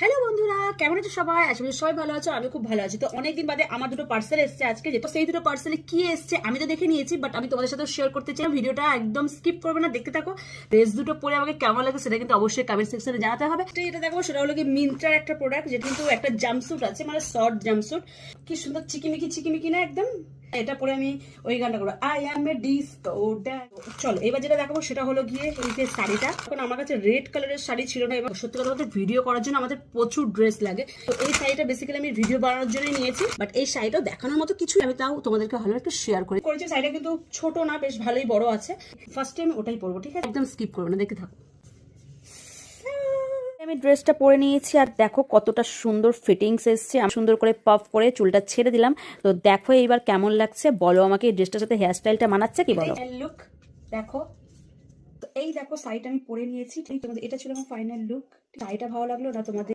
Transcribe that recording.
Hello বন্ধুরা, কেমন আছো সবাই? আশা করি সবাই ভালো আছো। আমি খুব ভালো আছি। তো অনেকদিন বাদে আমার দুটো পার্সেল এসেছে আজকে, যেটা সেই দুটো পার্সেলে কি এসেছে আমি তো দেখে নিয়েছি, বাট আমি তোমাদের সাথে শেয়ার করতে চাই। ভিডিওটা একদম স্কিপ করবে না, দেখতে থাকো। ড্রেস দুটো পরে আমাকে কেমন লাগে সেটা কিন্তু অবশ্যই কমেন্ট সেকশনে জানাতে হবে। এটা দেখো, সেটা হলো কি মিন্ত্রার একটা প্রোডাক্ট, যেটা কিন্তু একটা জাম্পস্যুট আছে, মানে শর্ট জাম্পস্যুট। কি সুন্দর চিকিমিকি চিকিমিকি না একদম। এটা পরে আমি ওই গানটা করবো, I am A disco dance. চলো এবার যেটা দেখাবো সেটা হলো গিয়ে এই যে শাড়িটা। এখন আমার কাছে রেড কালারের শাড়ি ছিল না, এবার সত্যি কথা বলতে ভিডিও করার জন্য আমাদের প্রচুর ড্রেস লাগে। তো এই শাড়িটা বেসিক্যালি আমি ভিডিও বানানোর জন্যই নিয়েছি, বাট এই শাড়িটা দেখানোর মতো কিছু আমি তাও তোমাদেরকে ভালো একটু শেয়ার করেছি। শাড়িটা কিন্তু ছোট না, বেশ ভালোই বড় আছে। ফার্স্ট টাইম ওটাই পরবো, ঠিক আছে? একদম স্কিপ করবো না, দেখতে থাকো। আমি ড্রেসটা পরে নিয়েছি আর দেখো কতটা সুন্দর ফিটিংস এসছে। আমি সুন্দর করে পাফ করে চুলটা ছেড়ে দিলাম। তো দেখো এইবার কেমন লাগছে বলো আমাকে, এই ড্রেসটার সাথে হেয়ারস্টাইলটা মানাচ্ছে কি বলো? লুক দেখো, তো এই দেখো শাড়িটা আমি পরে নিয়েছি, ঠিক তোমাদের এটা ছিল আমার ফাইনাল লুক। শাড়িটা ভালো লাগলো না তোমাদের?